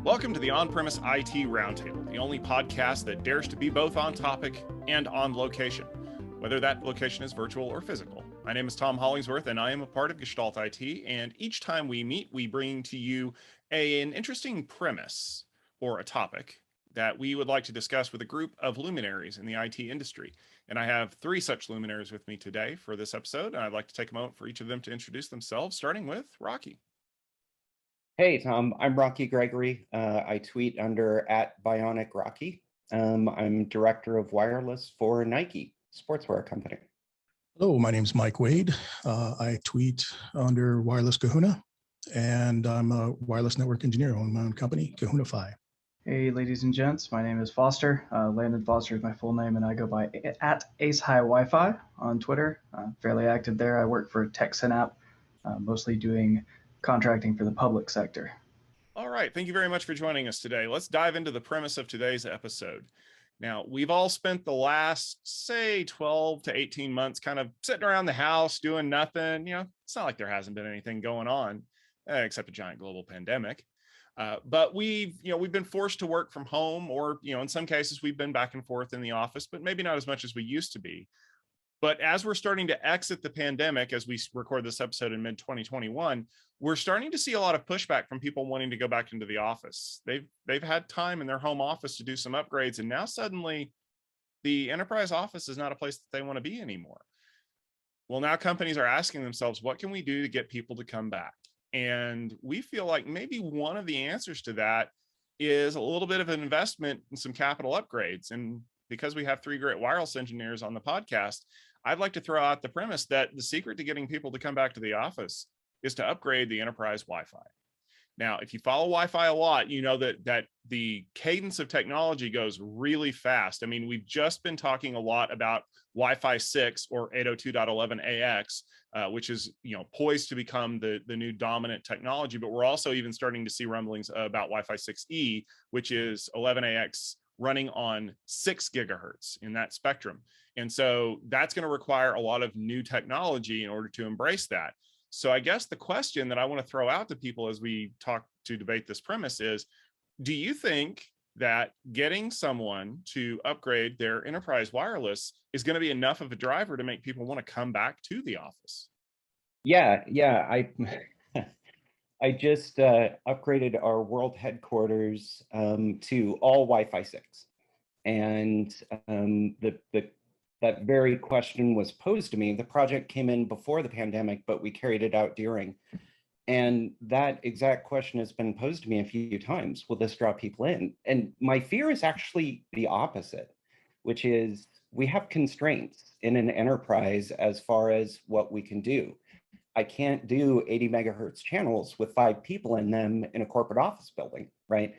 Welcome to the On-Premise IT Roundtable, the only podcast that dares to be both on topic and on location, whether that location is virtual or physical. My name is Tom Hollingsworth, and I am a part of Gestalt IT, and each time we meet, we bring to you an interesting premise or a topic that we would like to discuss with a group of luminaries in the IT industry. And I have three such luminaries with me today for this episode, and I'd like to take a moment for each of them to introduce themselves, starting with Rocky. Hey, Tom, I'm Rocky Gregory. I tweet under @BionicRocky. I'm director of wireless for Nike, sportswear company. Hello, my name is Mike Wade. I tweet under Wireless Kahuna, and I'm a wireless network engineer on my own company, Kahunify. Hey, ladies and gents, my name is Foster. Landon Foster is my full name, and I go by @AceHighWiFi on Twitter. Fairly active there. I work for TechSynap, mostly doing contracting for the public sector. All right, thank you very much for joining us today. Let's dive into the premise of today's episode. Now, we've all spent the last, say, 12 to 18 months kind of sitting around the house doing nothing. You know, it's not like there hasn't been anything going on, except a giant global pandemic. But we've been forced to work from home, or, in some cases we've been back and forth in the office, but maybe not as much as we used to be. But as we're starting to exit the pandemic, as we record this episode in mid-2021, we're starting to see a lot of pushback from people wanting to go back into the office. They've had time in their home office to do some upgrades, and now suddenly the enterprise office is not a place that they want to be anymore. Well, now companies are asking themselves, what can we do to get people to come back? And we feel like maybe one of the answers to that is a little bit of an investment in some capital upgrades. And because we have three great wireless engineers on the podcast, I'd like to throw out the premise that the secret to getting people to come back to the office is to upgrade the enterprise Wi-Fi. Now, if you follow Wi-Fi a lot, you know that the cadence of technology goes really fast. I mean, we've just been talking a lot about Wi-Fi 6 or 802.11ax, which is poised to become the new dominant technology. But we're also even starting to see rumblings about Wi-Fi 6E, which is 11ax running on 6 gigahertz in that spectrum. And so that's going to require a lot of new technology in order to embrace that. So I guess the question that I want to throw out to people as we talk to debate this premise is, do you think that getting someone to upgrade their enterprise wireless is going to be enough of a driver to make people want to come back to the office? Yeah. I just upgraded our world headquarters to all Wi-Fi 6. And that very question was posed to me. The project came in before the pandemic, but we carried it out during. And that exact question has been posed to me a few times. Will this draw people in? And my fear is actually the opposite, which is we have constraints in an enterprise as far as what we can do. I can't do 80 megahertz channels with 5 people in them in a corporate office building, right?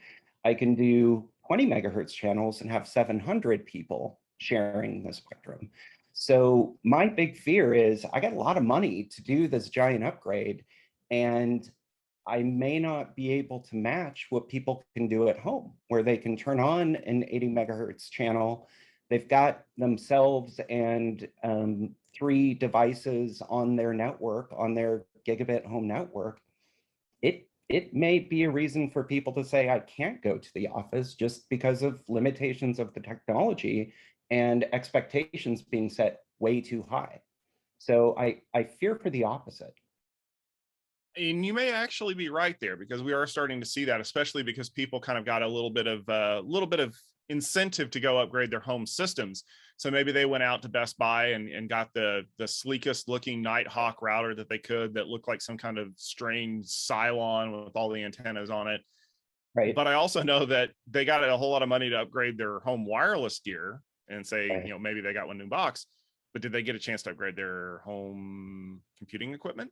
I can do 20 megahertz channels and have 700 people sharing the spectrum. So my big fear is I got a lot of money to do this giant upgrade, and I may not be able to match what people can do at home, where they can turn on an 80 megahertz channel. They've got themselves and 3 devices on their network, on their gigabit home network. It may be a reason for people to say, I can't go to the office just because of limitations of the technology and expectations being set way too high. So I fear for the opposite. And you may actually be right there, because we are starting to see that, especially because people kind of got a little bit of incentive to go upgrade their home systems. So maybe they went out to Best Buy and got the sleekest looking Nighthawk router that they could, that looked like some kind of strange Cylon with all the antennas on it. Right. But I also know that they got a whole lot of money to upgrade their home wireless gear and say, Right. Maybe they got one new box, but did they get a chance to upgrade their home computing equipment?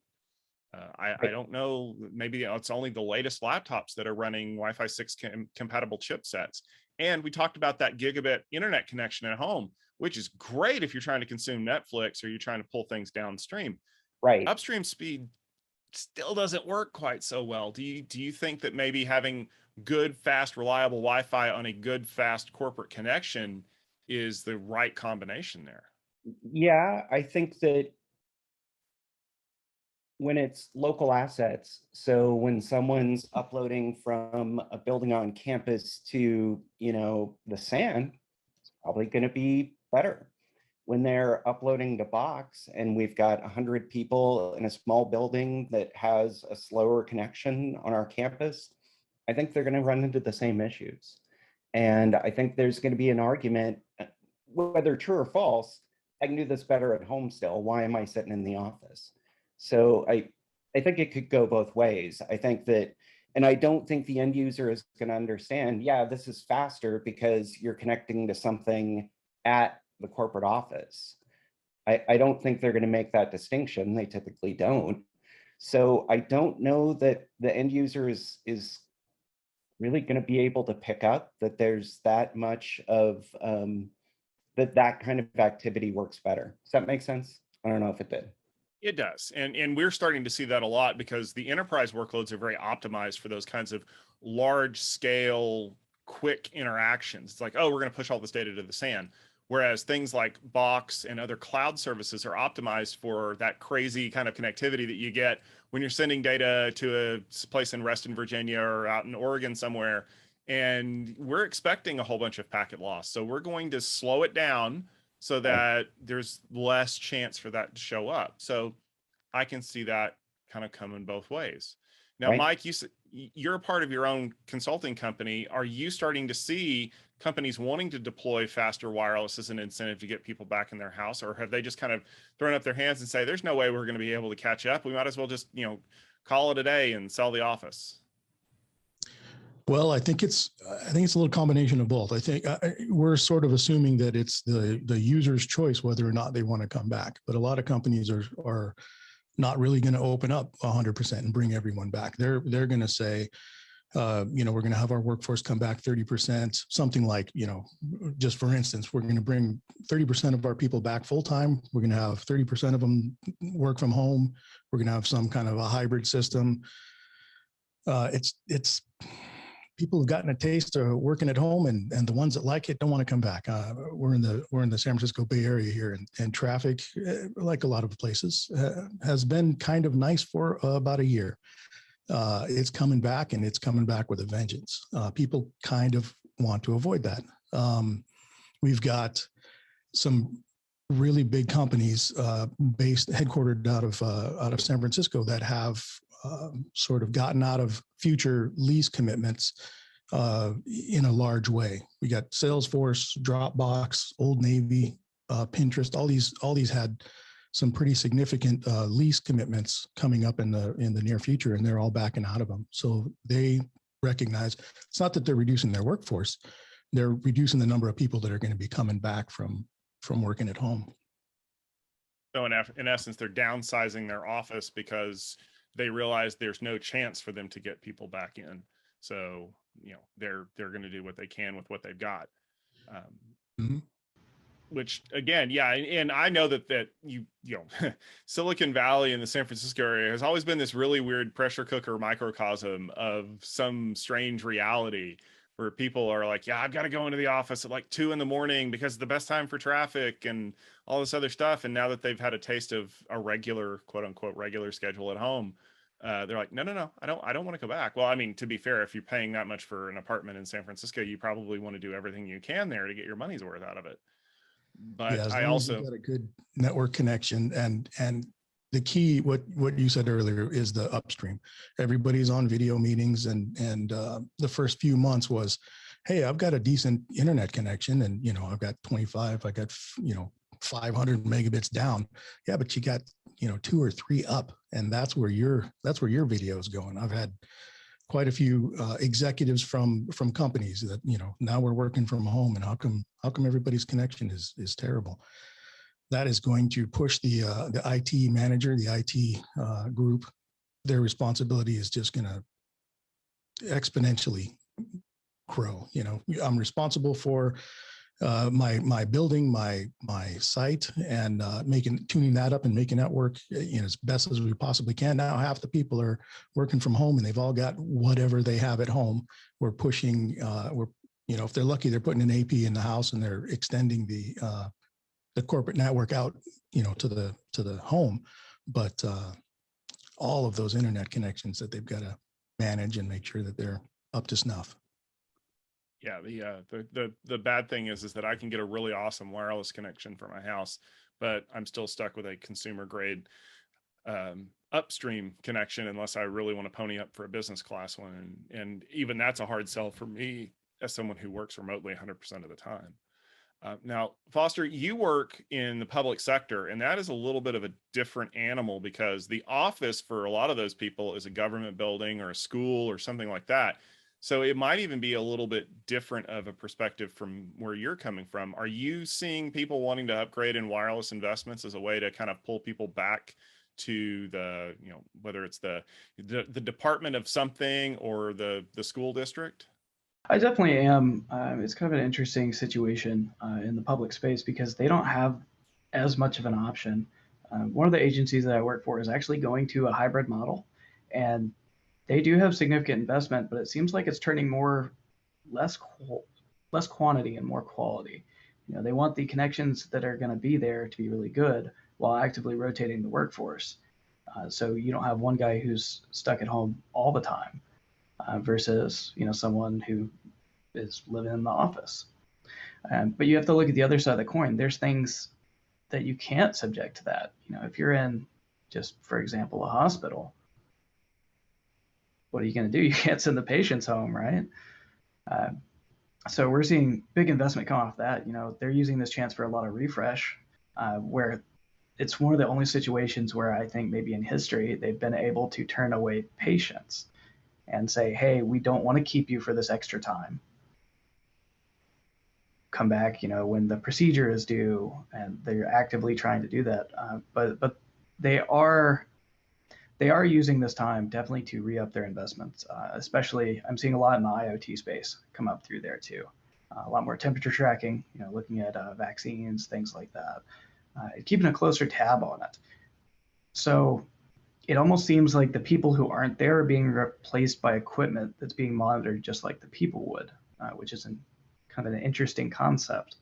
I don't know. Maybe it's only the latest laptops that are running Wi-Fi 6 compatible chipsets. And we talked about that gigabit internet connection at home, which is great if you're trying to consume Netflix or you're trying to pull things downstream. Right. Upstream speed still doesn't work quite so well. Do you think that maybe having good, fast, reliable Wi-Fi on a good, fast corporate connection is the right combination there? Yeah, I think that when it's local assets, so when someone's uploading from a building on campus to, the SAN, it's probably going to be better. When they're uploading to Box and we've got 100 people in a small building that has a slower connection on our campus, I think they're going to run into the same issues. And I think there's going to be an argument, whether true or false, I can do this better at home still. Why am I sitting in the office? So I think it could go both ways. I think that, and I don't think the end user is going to understand, yeah, this is faster because you're connecting to something at the corporate office. I don't think they're going to make that distinction. They typically don't. So I don't know that the end user is really going to be able to pick up that there's that much of that kind of activity works better. Does that make sense? I don't know if it did. It does. And we're starting to see that a lot because the enterprise workloads are very optimized for those kinds of large scale, quick interactions. It's like, oh, we're going to push all this data to the SAN. Whereas things like Box and other cloud services are optimized for that crazy kind of connectivity that you get when you're sending data to a place in Reston, Virginia, or out in Oregon somewhere. And we're expecting a whole bunch of packet loss. So we're going to slow it down so that there's less chance for that to show up. So I can see that kind of coming both ways. Now, Mike, you're a part of your own consulting company. Are you starting to see companies wanting to deploy faster wireless as an incentive to get people back in their house? Or have they just kind of thrown up their hands and say, there's no way we're going to be able to catch up. We might as well just, call it a day and sell the office? Well, I think it's a little combination of both. I think we're sort of assuming that it's the user's choice whether or not they want to come back. But a lot of companies are not really going to open up 100% and bring everyone back. They're going to say, we're going to have our workforce come back 30%, something like, just for instance, we're going to bring 30% of our people back full time. We're going to have 30% of them work from home. We're going to have some kind of a hybrid system. It's people have gotten a taste of working at home, and the ones that like it don't want to come back. We're in the San Francisco Bay Area here, and traffic, like a lot of places, has been kind of nice for about a year. It's coming back, and it's coming back with a vengeance. People kind of want to avoid that. We've got some really big companies headquartered out of San Francisco that have sort of gotten out of future lease commitments in a large way. We got Salesforce, Dropbox, Old Navy, Pinterest. All these had some pretty significant lease commitments coming up in the near future, and they're all backing out of them. So they recognize it's not that they're reducing their workforce; they're reducing the number of people that are going to be coming back from working at home. So in essence, they're downsizing their office because they realize there's no chance for them to get people back in. So, they're going to do what they can with what they've got. Which again, yeah. And I know that Silicon Valley and the San Francisco area has always been this really weird pressure cooker microcosm of some strange reality where people are like, yeah, I've got to go into the office at like 2 a.m. because it's the best time for traffic and all this other stuff. And now that they've had a taste of a regular, quote unquote, regular schedule at home, they're like, no, I don't want to go back. Well, I mean, to be fair, if you're paying that much for an apartment in San Francisco, you probably want to do everything you can there to get your money's worth out of it. But yeah, I also got a good network connection, and the key, what you said earlier, is the upstream. Everybody's on video meetings, and the first few months was, hey, I've got a decent internet connection, and I've got 25, I got 500 megabits down. Yeah, but you got 2 or 3 up, and that's where your video is going. I've had quite a few executives from companies that now we're working from home, and how come everybody's connection is terrible. That is going to push the IT manager, the IT group. Their responsibility is just going to exponentially grow. I'm responsible for my building, my site, and tuning that up and making that work as best as we possibly can. Now half the people are working from home, and they've all got whatever they have at home. We're pushing. If they're lucky, they're putting an AP in the house, and they're extending the corporate network out, to the home. But all of those internet connections that they've got to manage and make sure that they're up to snuff. Yeah, the bad thing is that I can get a really awesome wireless connection for my house, but I'm still stuck with a consumer grade upstream connection unless I really want to pony up for a business class one. And even that's a hard sell for me as someone who works remotely 100% of the time. Now, Foster, you work in the public sector, and that is a little bit of a different animal because the office for a lot of those people is a government building or a school or something like that. So it might even be a little bit different of a perspective from where you're coming from. Are you seeing people wanting to upgrade in wireless investments as a way to kind of pull people back to the, whether it's the department of something or the school district? I definitely am. It's kind of an interesting situation in the public space because they don't have as much of an option. One of the agencies that I work for is actually going to a hybrid model, and they do have significant investment, but it seems like it's turning more less quantity and more quality. They want the connections that are going to be there to be really good while actively rotating the workforce. So you don't have one guy who's stuck at home all the time versus someone who is living in the office. But you have to look at the other side of the coin. There's things that you can't subject to that. If you're in, just for example, a hospital, what are you going to do? You can't send the patients home, right? So we're seeing big investment come off that. They're using this chance for a lot of refresh, where it's one of the only situations where I think maybe in history they've been able to turn away patients and say, hey, we don't want to keep you for this extra time. Come back, when the procedure is due, and they're actively trying to do that. But they are using this time definitely to re-up their investments. Especially, I'm seeing a lot in the IoT space come up through there too. A lot more temperature tracking, looking at vaccines, things like that, keeping a closer tab on it. So it almost seems like the people who aren't there are being replaced by equipment that's being monitored just like the people would, which is kind of an interesting concept.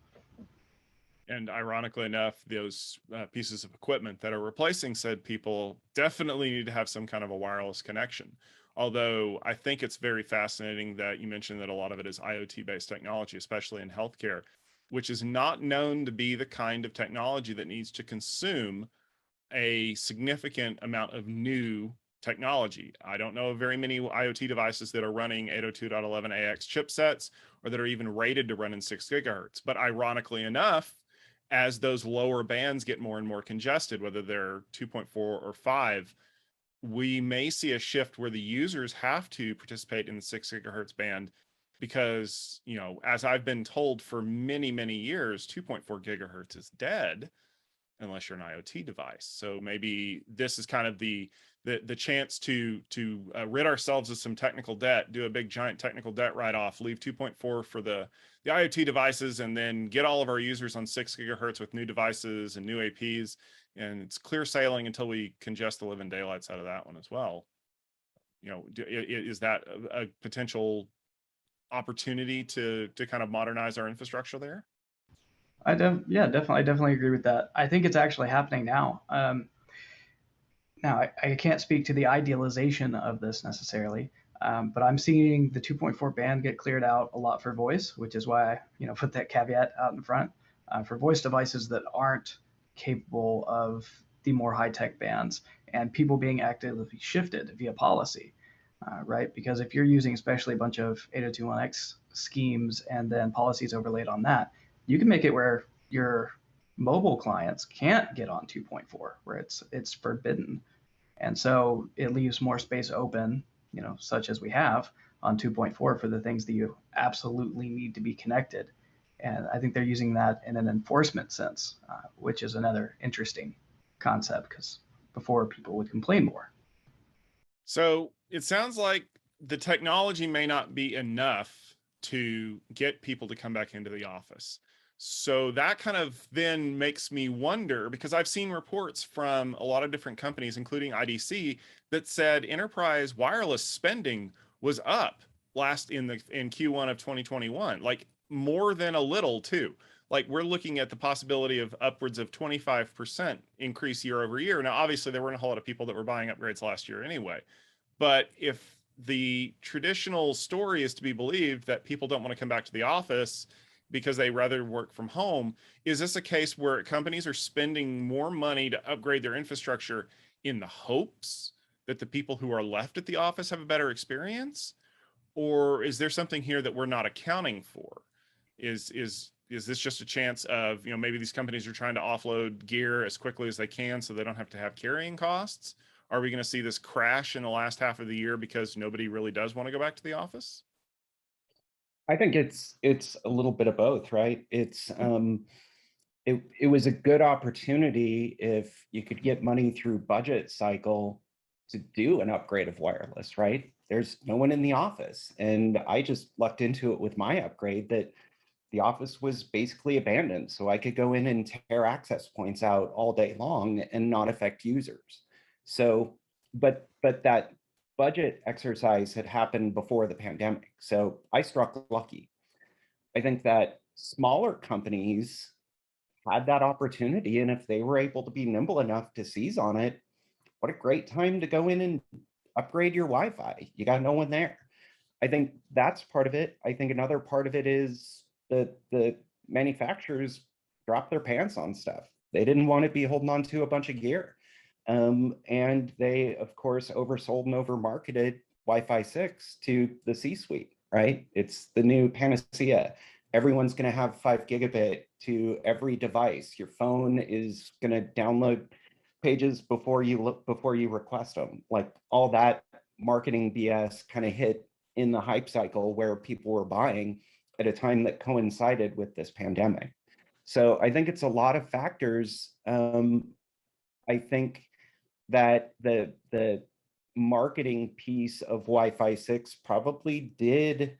And ironically enough, those pieces of equipment that are replacing said people definitely need to have some kind of a wireless connection. Although I think it's very fascinating that you mentioned that a lot of it is IoT-based technology, especially in healthcare, which is not known to be the kind of technology that needs to consume a significant amount of new technology. I don't know of very many IoT devices that are running 802.11ax chipsets or that are even rated to run in 6 gigahertz. But ironically enough, as those lower bands get more and more congested, whether they're 2.4 or 5, we may see a shift where the users have to participate in the 6 gigahertz band because, as I've been told for many, many years, 2.4 gigahertz is dead unless you're an IoT device. So maybe this is kind of the chance to rid ourselves of some technical debt, do a big giant technical debt write-off, leave 2.4 for the IoT devices, and then get all of our users on 6 gigahertz with new devices and new APs. And it's clear sailing until we congest the living daylights out of that one as well. Is that a potential opportunity to kind of modernize our infrastructure there? Yeah, definitely. I definitely agree with that. I think it's actually happening now. Now, I can't speak to the idealization of this necessarily, but I'm seeing the 2.4 band get cleared out a lot for voice, which is why I put that caveat out in front for voice devices that aren't capable of the more high-tech bands and people being actively shifted via policy, right? Because if you're using especially a bunch of 802.1x schemes and then policies overlaid on that, you can make it where your mobile clients can't get on 2.4, where it's forbidden. And so it leaves more space open, such as we have on 2.4 for the things that you absolutely need to be connected. And I think they're using that in an enforcement sense, which is another interesting concept because before people would complain more. So it sounds like the technology may not be enough to get people to come back into the office. So that kind of then makes me wonder, because I've seen reports from a lot of different companies, including IDC, that said enterprise wireless spending was up in Q1 of 2021, like more than a little too. like we're looking at the possibility of upwards of 25% increase year over year. Now, obviously there weren't a whole lot of people that were buying upgrades last year anyway, but if the traditional story is to be believed that people don't want to come back to the office because they rather work from home, is this a case where companies are spending more money to upgrade their infrastructure in the hopes that the people who are left at the office have a better experience? Or is there something here that we're not accounting for? Is this just a chance of, you know, maybe these companies are trying to offload gear as quickly as they can so they don't have to have carrying costs? Are we going to see this crash in the last half of the year because nobody really does want to go back to the office? I think it's a little bit of both, right? It was a good opportunity if you could get money through budget cycle to do an upgrade of wireless, right? There's no one in the office, and I just lucked into it with my upgrade that the office was basically abandoned, so I could go in and tear access points out all day long and not affect users. So, but that budget exercise had happened before the pandemic, so I struck lucky. I think that smaller companies had that opportunity, and if they were able to be nimble enough to seize on it, what a great time to go in and upgrade your Wi-Fi. You got no one there. I think that's part of it. I think another part of it is the manufacturers dropped their pants on stuff. They didn't want to be holding on to a bunch of gear. And they, of course, oversold and overmarketed Wi-Fi 6 to the C-suite, right? It's the new panacea. Everyone's going to have 5 gigabit to every device. Your phone is going to download pages before you request them. Like all that marketing BS kind of hit in the hype cycle where people were buying at a time that coincided with this pandemic. So I think it's a lot of factors. I think that the marketing piece of Wi-Fi 6 probably did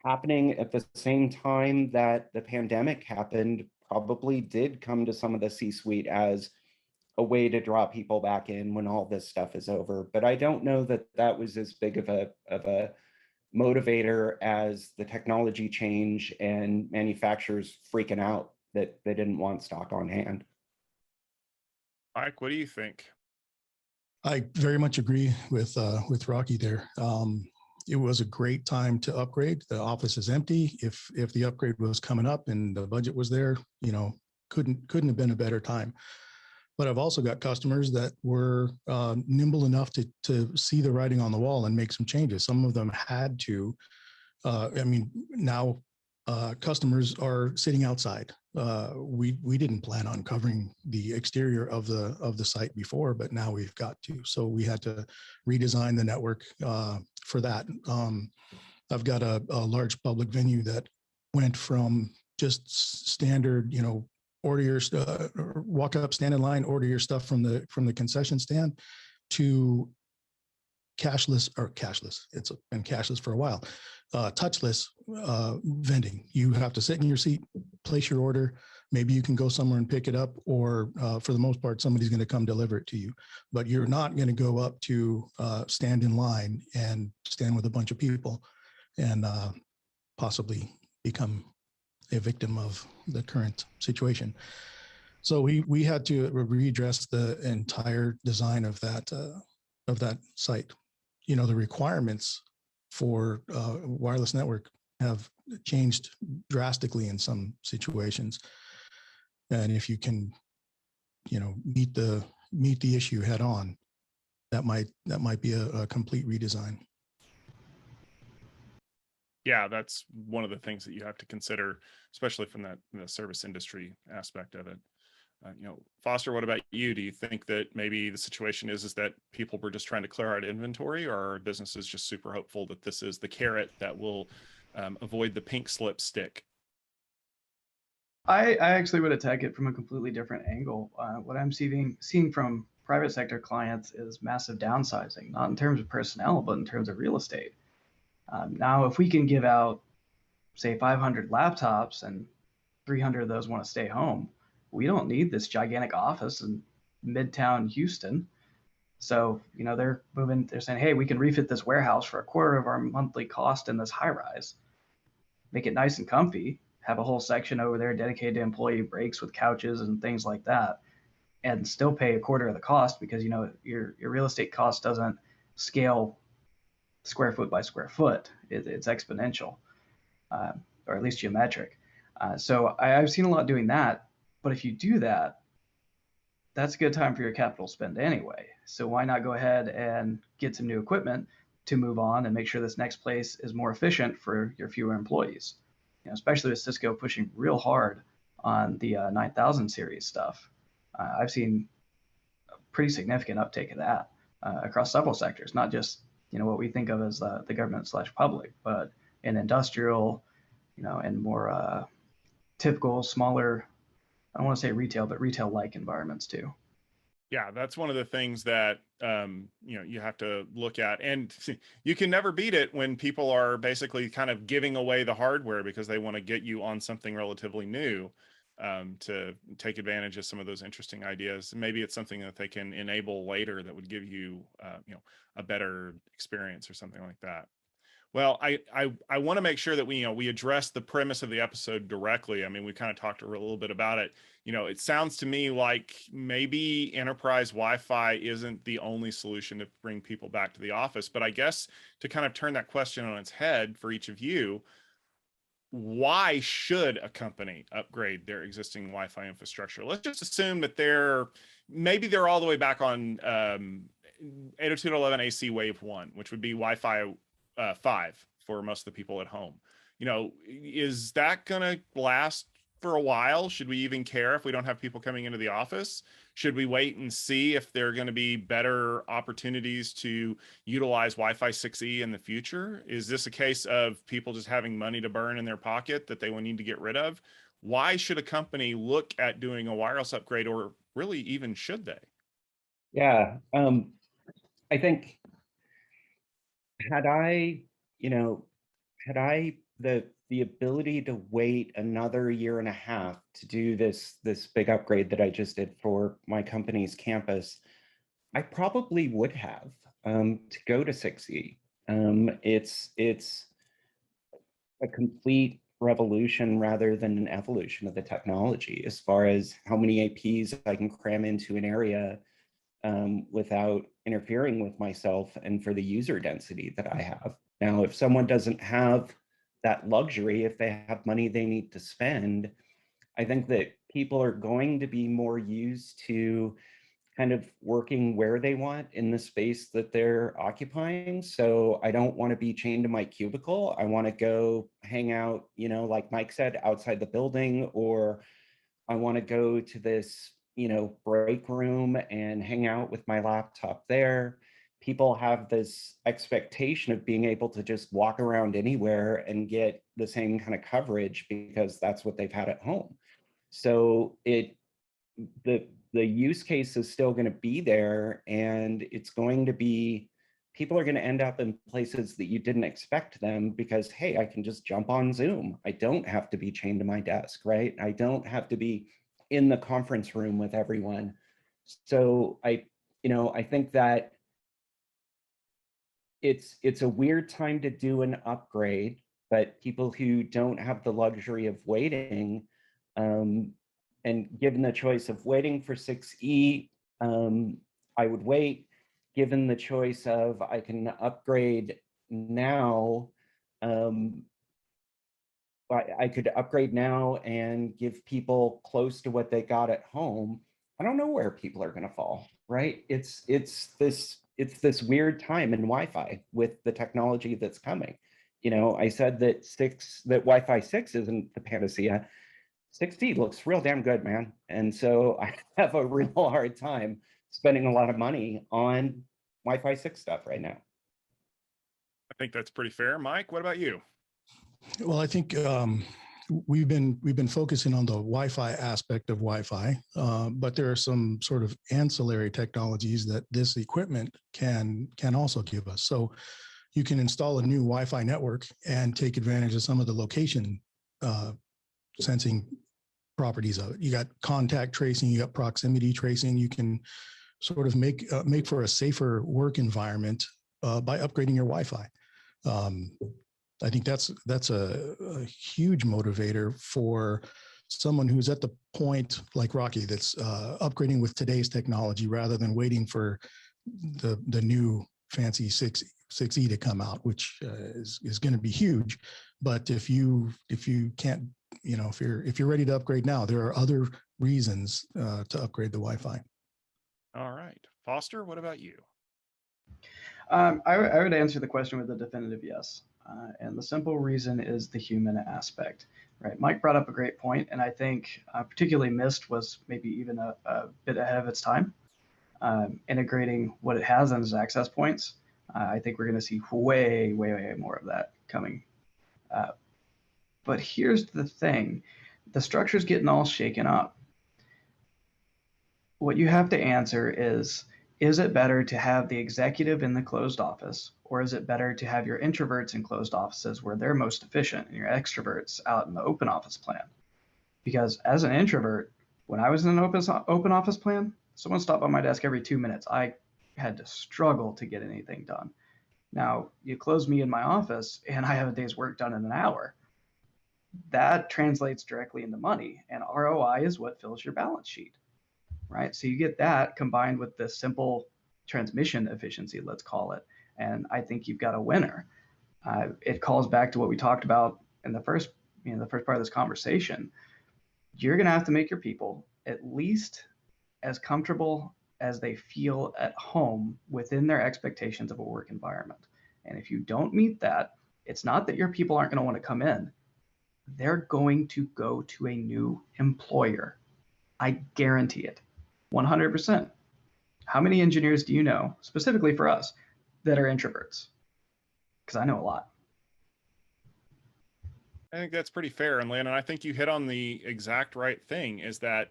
happening at the same time that the pandemic happened, probably did come to some of the C-suite as a way to draw people back in when all this stuff is over. But I don't know that that was as big of a motivator as the technology change and manufacturers freaking out that they didn't want stock on hand. Mike, what do you think? I very much agree with Rocky there. It was a great time to upgrade. The office is empty. If the upgrade was coming up and the budget was there, you know, couldn't have been a better time. But I've also got customers that were nimble enough to see the writing on the wall and make some changes. Some of them had to. I mean, now customers are sitting outside. We didn't plan on covering the exterior of the site before, but now we've got to. So we had to redesign the network for that. I've got a large public venue that went from just standard, you know, order your walk up, stand in line, order your stuff from the concession stand to cashless. It's been cashless for a while. Touchless vending. You have to sit in your seat, place your order. Maybe you can go somewhere and pick it up, or for the most part, somebody's going to come deliver it to you. But you're not going to go up to stand in line and stand with a bunch of people and possibly become a victim of the current situation. So we had to readdress the entire design of that site. You know, the requirements for wireless network have changed drastically in some situations, and if you can, you know, meet the issue head on, that might be a complete redesign. Yeah, that's one of the things that you have to consider, especially from the service industry aspect of it. You know, Foster, what about you? Do you think that maybe the situation is that people were just trying to clear out inventory, or are businesses just super hopeful that this is the carrot that will avoid the pink slip stick? I actually would attack it from a completely different angle. What I'm seeing from private sector clients is massive downsizing, not in terms of personnel, but in terms of real estate. Now, if we can give out, say, 500 laptops and 300 of those want to stay home, we don't need this gigantic office in Midtown Houston. So, you know, they're saying, hey, we can refit this warehouse for a quarter of our monthly cost in this high rise, make it nice and comfy, have a whole section over there dedicated to employee breaks with couches and things like that, and still pay a quarter of the cost because your real estate cost doesn't scale square foot by square foot. It's exponential, uh, or at least geometric. So I've seen a lot doing that. But if you do that, that's a good time for your capital spend anyway. So why not go ahead and get some new equipment to move on and make sure this next place is more efficient for your fewer employees? Especially with Cisco pushing real hard on the 9000 series stuff. I've seen a pretty significant uptake of that across several sectors, not just what we think of as the government/public, but in industrial, and more typical smaller, I don't want to say retail, but retail-like environments too. Yeah, that's one of the things that you have to look at, and you can never beat it when people are basically kind of giving away the hardware because they want to get you on something relatively new, to take advantage of some of those interesting ideas. Maybe it's something that they can enable later that would give you a better experience or something like that. Well, I want to make sure that we address the premise of the episode directly. I mean, we kind of talked a little bit about it. It sounds to me like maybe enterprise Wi-Fi isn't the only solution to bring people back to the office. But I guess to kind of turn that question on its head for each of you, why should a company upgrade their existing Wi-Fi infrastructure? Let's just assume that they're all the way back on 802.11ac wave 1, which would be Wi-Fi 5 for most of the people at home. Is that going to last for a while? Should we even care if we don't have people coming into the office? Should we wait and see if there are going to be better opportunities to utilize Wi-Fi 6E in the future? Is this a case of people just having money to burn in their pocket that they will need to get rid of? Why should a company look at doing a wireless upgrade, or really even should they? Yeah, I think had I the ability to wait another year and a half to do this big upgrade that I just did for my company's campus, I probably would have to go to 6E. It's a complete revolution rather than an evolution of the technology as far as how many APs I can cram into an area without interfering with myself, and for the user density that I have. Now, if someone doesn't have that luxury, if they have money they need to spend, I think that people are going to be more used to kind of working where they want in the space that they're occupying. So I don't want to be chained to my cubicle. I want to go hang out, like Mike said, outside the building, or I want to go to this break room and hang out with my laptop there. People have this expectation of being able to just walk around anywhere and get the same kind of coverage because that's what they've had at home. So the use case is still going to be there, and it's going to be, people are going to end up in places that you didn't expect them because, hey, I can just jump on Zoom. I don't have to be chained to my desk, right? I don't have to be in the conference room with everyone. So I think that it's a weird time to do an upgrade, but people who don't have the luxury of waiting, and given the choice of waiting for 6E, I would wait. Given the choice of I can upgrade now, I could upgrade now and give people close to what they got at home. I don't know where people are going to fall, right? It's this weird time in Wi-Fi with the technology that's coming. I said that Wi-Fi 6 isn't the panacea. 6E looks real damn good, man. And so I have a real hard time spending a lot of money on Wi-Fi 6 stuff right now. I think that's pretty fair. Mike, what about you? Well, I think we've been focusing on the Wi-Fi aspect of Wi-Fi, but there are some sort of ancillary technologies that this equipment can also give us. So you can install a new Wi-Fi network and take advantage of some of the location sensing properties of it. You got contact tracing, you got proximity tracing. You can sort of make for a safer work environment by upgrading your Wi-Fi. I think that's a huge motivator for someone who's at the point like Rocky that's upgrading with today's technology rather than waiting for the new fancy 6E to come out, which is going to be huge. But if you can't, if you're ready to upgrade now, there are other reasons to upgrade the Wi-Fi. All right, Foster, what about you? I would answer the question with a definitive yes. And the simple reason is the human aspect, right? Mike brought up a great point, and I think particularly Mist was maybe even a bit ahead of its time, integrating what it has on its access points. I think we're going to see way, way, way more of that coming. But here's the thing. The structure's getting all shaken up. What you have to answer is it better to have the executive in the closed office, or is it better to have your introverts in closed offices where they're most efficient and your extroverts out in the open office plan? Because as an introvert, when I was in an open office plan, someone stopped by my desk every 2 minutes. I had to struggle to get anything done. Now, you close me in my office and I have a day's work done in an hour. That translates directly into money, and ROI is what fills your balance sheet, right? So you get that combined with the simple transmission efficiency, let's call it, and I think you've got a winner. It calls back to what we talked about in the first part of this conversation. You're going to have to make your people at least as comfortable as they feel at home within their expectations of a work environment. And if you don't meet that, it's not that your people aren't going to want to come in. They're going to go to a new employer. I guarantee it. 100%. How many engineers do you know, specifically for us, that are introverts? Because I know a lot. I think that's pretty fair. And Landon, I think you hit on the exact right thing, is that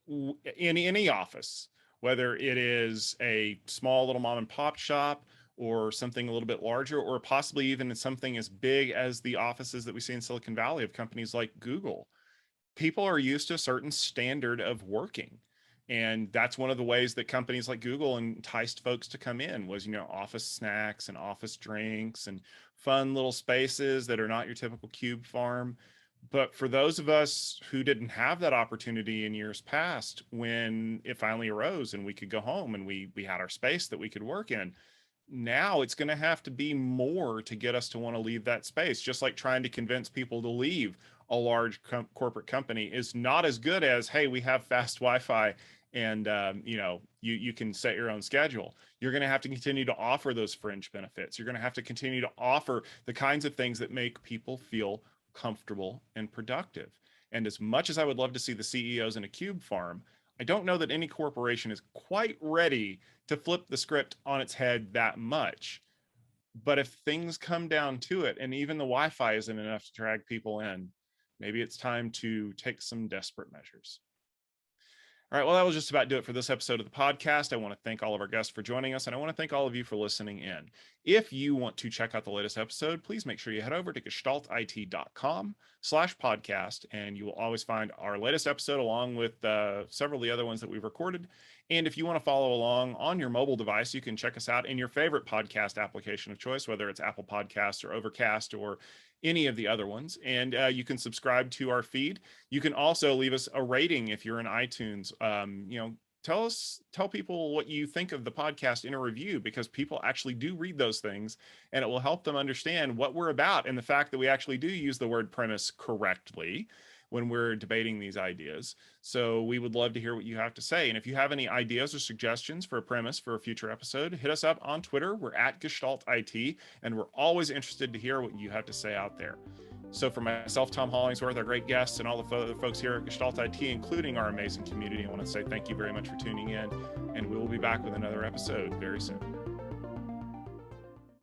in any office, whether it is a small little mom and pop shop or something a little bit larger, or possibly even something as big as the offices that we see in Silicon Valley of companies like Google, people are used to a certain standard of working. And that's one of the ways that companies like Google enticed folks to come in was, office snacks and office drinks and fun little spaces that are not your typical cube farm. But for those of us who didn't have that opportunity in years past, when it finally arose and we could go home and we had our space that we could work in, now it's going to have to be more to get us to want to leave that space. Just like trying to convince people to leave a large corporate company is not as good as, hey, we have fast Wi-Fi and you can set your own schedule. You're going to have to continue to offer those fringe benefits. You're going to have to continue to offer the kinds of things that make people feel comfortable and productive. And as much as I would love to see the CEOs in a cube farm, I don't know that any corporation is quite ready to flip the script on its head that much. But if things come down to it, and even the Wi-Fi isn't enough to drag people in, maybe it's time to take some desperate measures. All right, well, that will just about do it for this episode of the podcast. I want to thank all of our guests for joining us, and I want to thank all of you for listening in. If you want to check out the latest episode, please make sure you head over to gestaltit.com/podcast, and you will always find our latest episode along with several of the other ones that we've recorded. And if you want to follow along on your mobile device, you can check us out in your favorite podcast application of choice, whether it's Apple Podcasts or Overcast or any of the other ones. And you can subscribe to our feed. You can also leave us a rating if you're in iTunes. Tell people what you think of the podcast in a review, because people actually do read those things, and it will help them understand what we're about and the fact that we actually do use the word premise correctly when we're debating these ideas. So we would love to hear what you have to say. And if you have any ideas or suggestions for a premise for a future episode, hit us up on Twitter. We're at GestaltIT, and we're always interested to hear what you have to say out there. So for myself, Tom Hollingsworth, our great guests, and all the other folks here at Gestalt IT, including our amazing community, I want to say thank you very much for tuning in, and we will be back with another episode very soon.